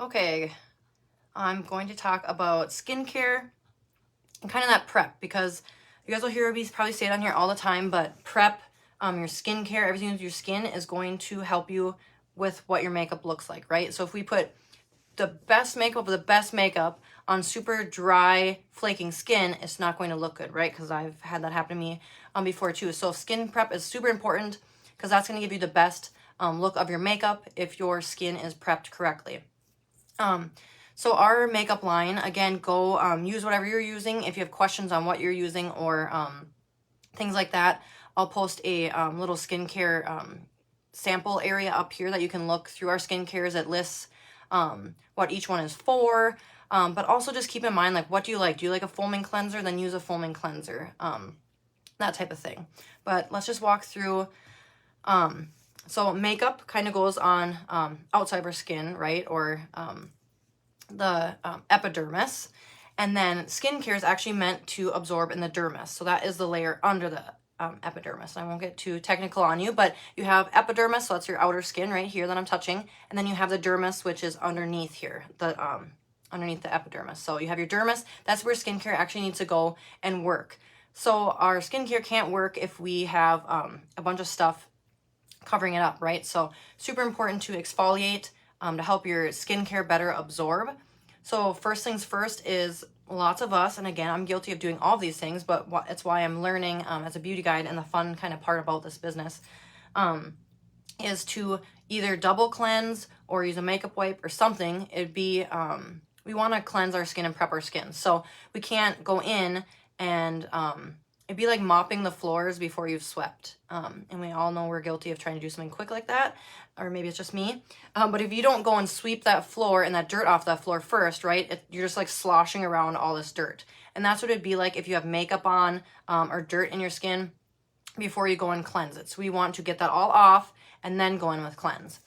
Okay, I'm going to talk about skincare and kind of that prep, because you guys will hear me probably say it on here all the time, but prep, your skincare, everything with your skin is going to help you with what your makeup looks like, right? So if we put the best makeup of the best makeup on super dry, flaking skin, it's not going to look good, right? Because I've had that happen to me before too. So skin prep is super important because that's going to give you the best look of your makeup if your skin is prepped correctly. So our makeup line, again, go use whatever you're using. If you have questions on what you're using or things like that, I'll post a little skincare sample area up here that you can look through our skincares. It lists what each one is for, but also just keep in mind, like, what do you like? Do you like a foaming cleanser? Then use a foaming cleanser, that type of thing. But let's just walk through. So makeup kind of goes on outside of our skin, right? Or the epidermis. And then skincare is actually meant to absorb in the dermis. So that is the layer under the epidermis. I won't get too technical on you, but you have epidermis, so that's your outer skin right here that I'm touching. And then you have the dermis, which is underneath here, underneath the epidermis. So you have your dermis. That's where skincare actually needs to go and work. So our skincare can't work if we have a bunch of stuff covering it up, right? So super important to exfoliate to help your skincare better absorb. So first things first is lots of us, and again, I'm guilty of doing all these things, but it's why I'm learning as a beauty guide, and the fun kind of part about this business is to either double cleanse or use a makeup wipe or something. It'd be, we want to cleanse our skin and prep our skin. So we can't go in and it'd be like mopping the floors before you've swept. And we all know we're guilty of trying to do something quick like that, or maybe it's just me. But if you don't go and sweep that floor and that dirt off that floor first, right, you're just like sloshing around all this dirt. And that's what it'd be like if you have makeup on or dirt in your skin before you go and cleanse it. So we want to get that all off and then go in with cleanse.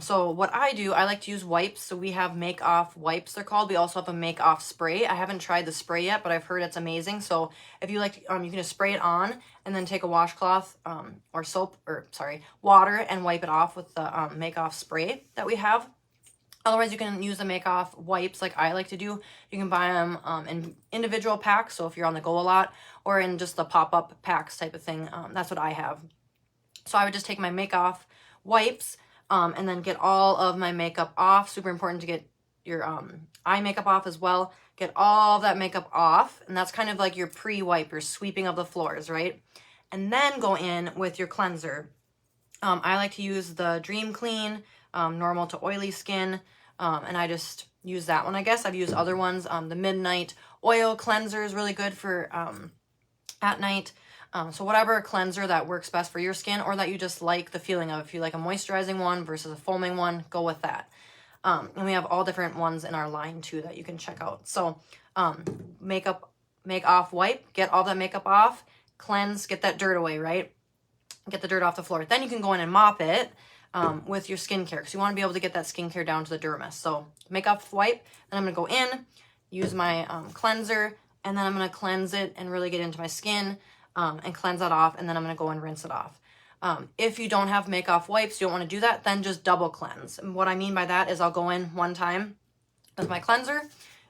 So what I do, I like to use wipes. So we have make off wipes, they're called. We also have a make off spray. I haven't tried the spray yet, but I've heard it's amazing. So if you like, you can just spray it on and then take a washcloth or water and wipe it off with the make off spray that we have. Otherwise, you can use the make off wipes like I like to do. You can buy them in individual packs. So if you're on the go a lot, or in just the pop-up packs type of thing, that's what I have. So I would just take my make off wipes and then get all of my makeup off. Super important to get your eye makeup off as well. Get all of that makeup off. And that's kind of like your pre-wipe, your sweeping of the floors, right? And then go in with your cleanser. I like to use the Dream Clean, normal to oily skin. And I just use that one. I guess I've used other ones. The Midnight Oil Cleanser is really good for at night. So whatever cleanser that works best for your skin, or that you just like the feeling of. If you like a moisturizing one versus a foaming one, go with that. And we have all different ones in our line too that you can check out. So make off wipe, get all that makeup off, cleanse, get that dirt away, right? Get the dirt off the floor. Then you can go in and mop it with your skincare, because you want to be able to get that skincare down to the dermis. So make off wipe, then I'm going to go in, use my cleanser, and then I'm going to cleanse it and really get into my skin. And cleanse that off, and then I'm going to go and rinse it off. If you don't have make off wipes, you don't want to do that, then just double cleanse. And what I mean by that is I'll go in one time with my cleanser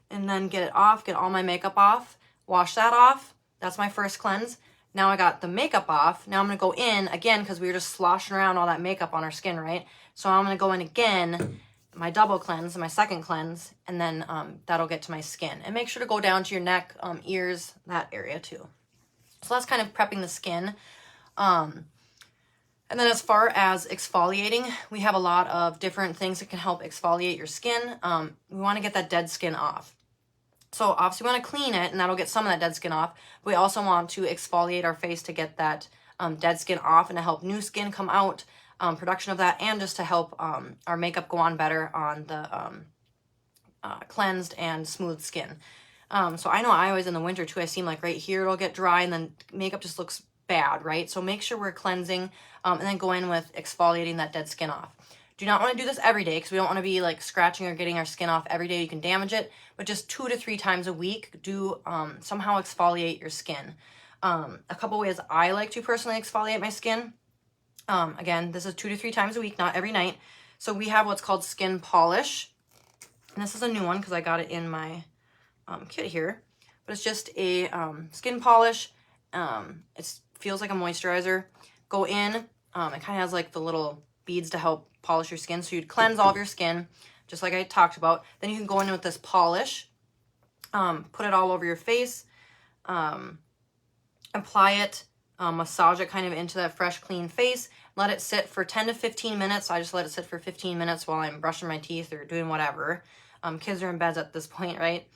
and then get it off, get all my makeup off, wash that off. That's my first cleanse. Now I got the makeup off. Now I'm going to go in again, because we were just sloshing around all that makeup on our skin, right? So I'm going to go in again, my double cleanse, my second cleanse, and then that'll get to my skin. And make sure to go down to your neck, ears, that area too. So that's kind of prepping the skin. And then as far as exfoliating, we have a lot of different things that can help exfoliate your skin. We want to get that dead skin off. So obviously we want to clean it, and that'll get some of that dead skin off. But we also want to exfoliate our face to get that dead skin off and to help new skin come out, production of that, and just to help our makeup go on better on the cleansed and smooth skin. So I know I always in the winter too, I seem like right here it'll get dry and then makeup just looks bad, right? So make sure we're cleansing and then go in with exfoliating that dead skin off. Do not want to do this every day, because we don't want to be like scratching or getting our skin off every day. You can damage it, but just 2 to 3 times a week, do somehow exfoliate your skin. A couple ways I like to personally exfoliate my skin. Again, this is 2 to 3 times a week, not every night. So we have what's called skin polish. And this is a new one because I got it in my kit here. But it's just a skin polish. It feels like a moisturizer. Go in. It kind of has like the little beads to help polish your skin. So you'd cleanse all of your skin, just like I talked about. Then you can go in with this polish. Put it all over your face. Apply it. Massage it kind of into that fresh, clean face. Let it sit for 10 to 15 minutes. I just let it sit for 15 minutes while I'm brushing my teeth or doing whatever. Kids are in bed at this point, right?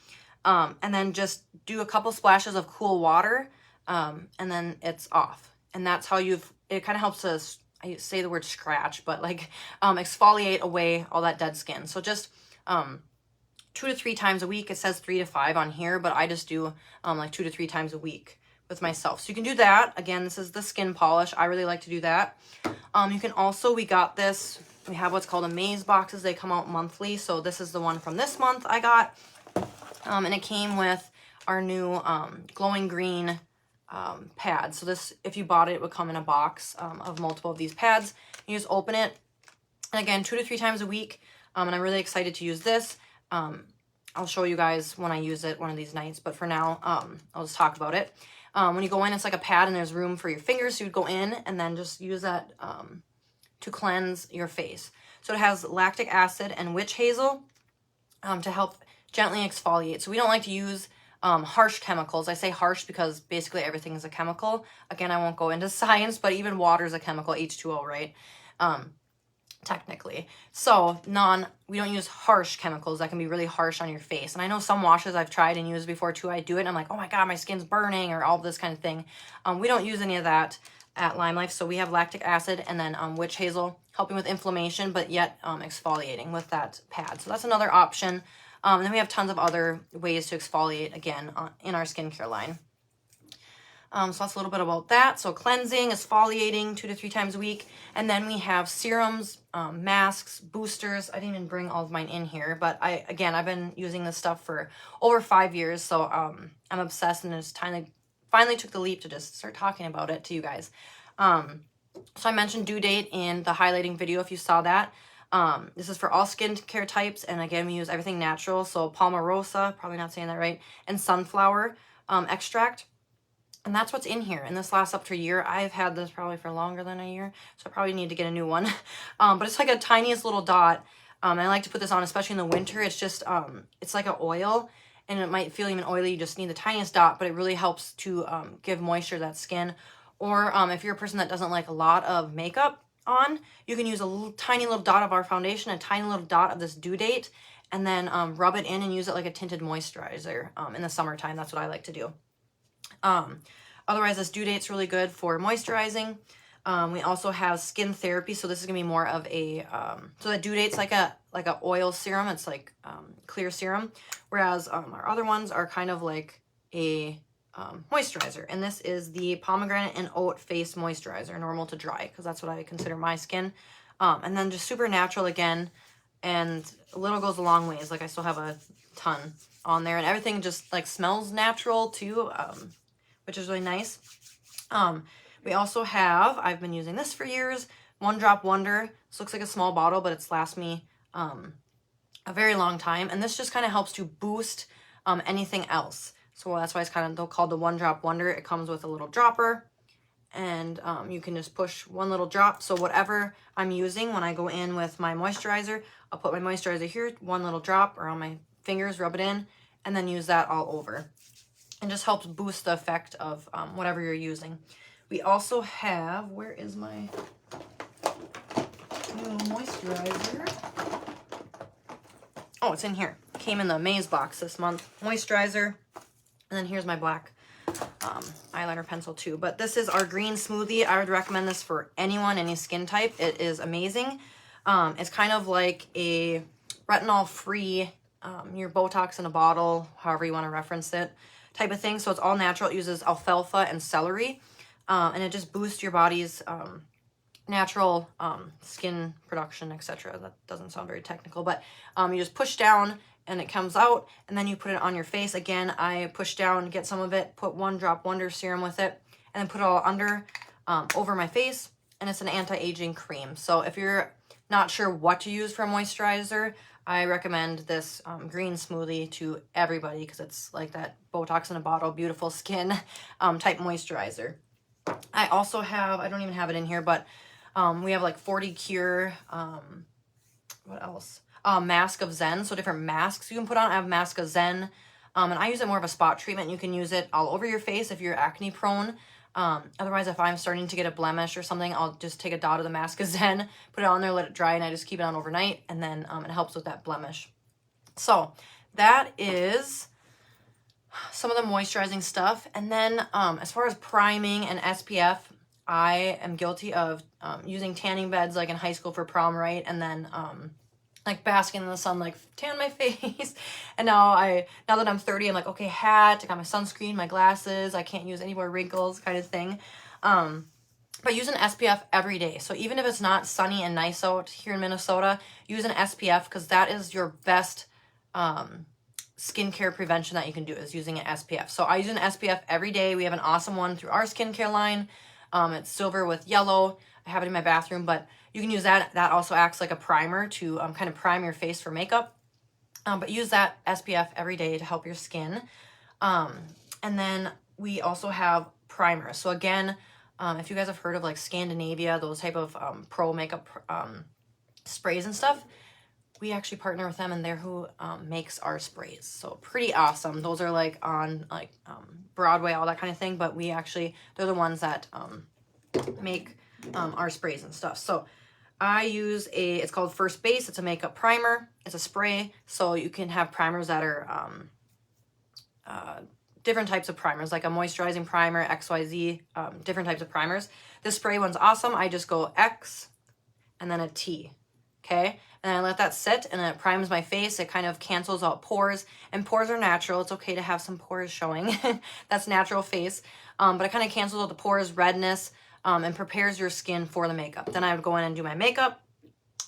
And then just do a couple splashes of cool water, and then it's off. And that's how it kind of helps us, I say the word scratch, but like exfoliate away all that dead skin. So just 2 to 3 times a week. It says 3 to 5 on here, but I just do like 2 to 3 times a week with myself. So you can do that. Again, this is the skin polish. I really like to do that. You can also, we got this, we have what's called Amaze boxes. They come out monthly. So this is the one from this month I got. And it came with our new glowing green pads. So this, if you bought it, it would come in a box of multiple of these pads. You just open it. And again, 2 to 3 times a week. And I'm really excited to use this. I'll show you guys when I use it one of these nights. But for now, I'll just talk about it. When you go in, it's like a pad and there's room for your fingers. So you'd go in and then just use that to cleanse your face. So it has lactic acid and witch hazel to help gently exfoliate. So we don't like to use harsh chemicals. I say harsh because basically everything is a chemical. Again, I won't go into science, but even water is a chemical, H2O, right? Technically. So we don't use harsh chemicals that can be really harsh on your face. And I know some washes I've tried and used before too, I do it and I'm like, oh my God, my skin's burning or all this kind of thing. We don't use any of that at LimeLife. So we have lactic acid and then witch hazel helping with inflammation, but yet exfoliating with that pad. So that's another option. And then we have tons of other ways to exfoliate, again, in our skincare line. So that's a little bit about that. So cleansing, exfoliating 2 to 3 times a week. And then we have serums, masks, boosters. I didn't even bring all of mine in here. But I've been using this stuff for over 5 years. So I'm obsessed and it's finally took the leap to just start talking about it to you guys. So I mentioned due date in the highlighting video if you saw that. This is for all skincare types, and again, we use everything natural. So palmarosa, probably not saying that right, and sunflower extract. And that's what's in here. And this lasts up to a year. I've had this probably for longer than a year, so I probably need to get a new one. But it's like a tiniest little dot. And I like to put this on, especially in the winter. It's just, it's like an oil, and it might feel even oily. You just need the tiniest dot, but it really helps to give moisture to that skin. Or if you're a person that doesn't like a lot of makeup on, you can use a tiny little dot of our foundation, a tiny little dot of this due date, and then rub it in and use it like a tinted moisturizer in the summertime. That's what I like to do. Otherwise, this due date's really good for moisturizing. We also have skin therapy, so this is gonna be more of a so the due date's like a oil serum. It's like clear serum, whereas our other ones are kind of like a moisturizer. And this is the pomegranate and oat face moisturizer, normal to dry, because that's what I consider my skin. And then just super natural again, and a little goes a long ways. Like I still have a ton on there, and everything just like smells natural too, which is really nice. We also have, I've been using this for years, One Drop Wonder. This looks like a small bottle, but it's last me a very long time. And this just kind of helps to boost anything else. So that's why it's kind of called the One Drop Wonder. It comes with a little dropper, and you can just push one little drop. So whatever I'm using when I go in with my moisturizer, I'll put my moisturizer here, one little drop, or on my fingers, rub it in, and then use that all over. And just helps boost the effect of whatever you're using. We also have, where is my new moisturizer? Oh, it's in here. It came in the Amaze box this month. Moisturizer. And then here's my black eyeliner pencil too. But this is our green smoothie. I would recommend this for anyone, any skin type. It is amazing. It's kind of like a retinol-free, your Botox in a bottle, however you want to reference it, type of thing. So it's all natural. It uses alfalfa and celery. And it just boosts your body's natural skin production, etc. That doesn't sound very technical, but you just push down and it comes out, and then you put it on your face. Again, I push down, get some of it, put One Drop Wonder serum with it, and then put it all under, over my face, and it's an anti-aging cream. So if you're not sure what to use for a moisturizer, I recommend this green smoothie to everybody because it's like that Botox in a bottle, beautiful skin type moisturizer. I also have, I don't even have it in here, but we have like 40 Cure, what else? Mask of Zen, so different masks you can put on. I have Mask of Zen, and I use it more of a spot treatment. You can use it all over your face if you're acne prone. Otherwise, if I'm starting to get a blemish or something, I'll just take a dot of the Mask of Zen, put it on there, let it dry, and I just keep it on overnight, and then it helps with that blemish. So that is some of the moisturizing stuff. And then as far as priming and SPF, I am guilty of using tanning beds like in high school for prom, right? And then like basking in the sun, like tan my face. And now that I'm 30, I'm like, okay, hat, I got my sunscreen, my glasses, I can't use any more wrinkles kind of thing. But use an SPF every day. So even if it's not sunny and nice out here in Minnesota, use an SPF because that is your best skincare prevention that you can do is using an SPF. So I use an SPF every day. We have an awesome one through our skincare line. It's silver with yellow. I have it in my bathroom, but you can use that. That also acts like a primer to kind of prime your face for makeup. But use that SPF every day to help your skin. And then we also have primers. So again, if you guys have heard of like Scandinavia, those type of pro makeup sprays and stuff, we actually partner with them, and they're who makes our sprays. So pretty awesome. Those are like on like Broadway, all that kind of thing. But they're the ones that make our sprays and stuff. So I use it's called First Base. It's a makeup primer. It's a spray. So you can have primers that are different types of primers, like a moisturizing primer, XYZ, different types of primers. This spray one's awesome. I just go X and then a T, okay? And I let that sit, and it primes my face. It kind of cancels out pores, and pores are natural. It's okay to have some pores showing. That's natural face. But it kind of cancels out the pores, redness, and prepares your skin for the makeup. Then I would go in and do my makeup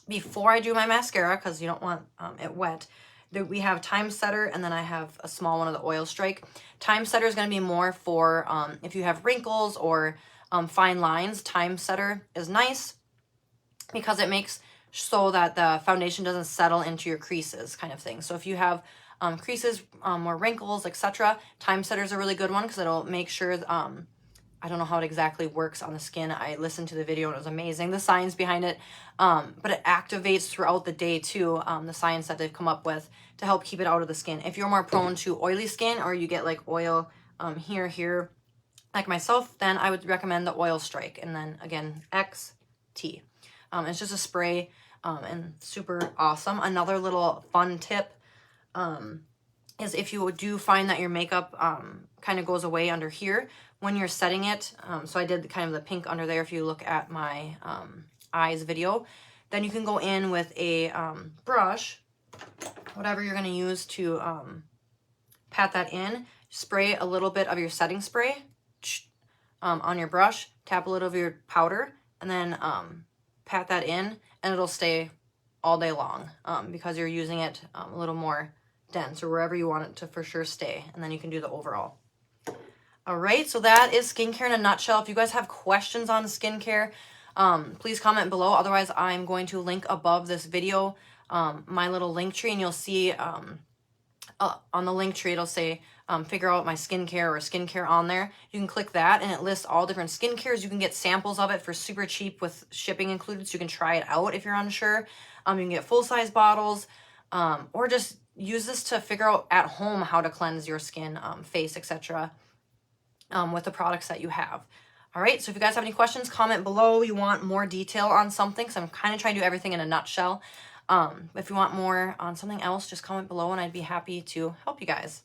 before I do my mascara because you don't want it wet. We have Time Setter, and then I have a small one of the Oil Strike. Time Setter is going to be more for if you have wrinkles or fine lines. Time Setter is nice because it makes so that the foundation doesn't settle into your creases kind of thing. So if you have creases, more wrinkles, etc., Time Setter is a really good one because it'll make sure, I don't know how it exactly works on the skin. I listened to the video and it was amazing, the science behind it, but it activates throughout the day too, the science that they've come up with to help keep it out of the skin. If you're more prone to oily skin or you get like oil here, like myself, then I would recommend the Oil Strike, and then again, XT. It's just a spray and super awesome. Another little fun tip is if you do find that your makeup kind of goes away under here when you're setting it. So I did kind of the pink under there if you look at my eyes video. Then you can go in with a brush, whatever you're going to use to pat that in. Spray a little bit of your setting spray on your brush, tap a little of your powder, and then pat that in, and it'll stay all day long because you're using it a little more dense or wherever you want it to for sure stay. And then you can do the overall. All right, so that is skincare in a nutshell. If you guys have questions on skincare, please comment below. Otherwise, I'm going to link above this video my little link tree, and you'll see on the link tree, it'll say figure out my skincare or skincare on there. You can click that, and it lists all different skincares. You can get samples of it for super cheap with shipping included, so you can try it out if you're unsure. You can get full-size bottles, or just use this to figure out at home how to cleanse your skin, face, etc. With the products that you have. All right, so if you guys have any questions, comment below. You want more detail on something, because I'm kind of trying to do everything in a nutshell. If you want more on something else, just comment below, and I'd be happy to help you guys.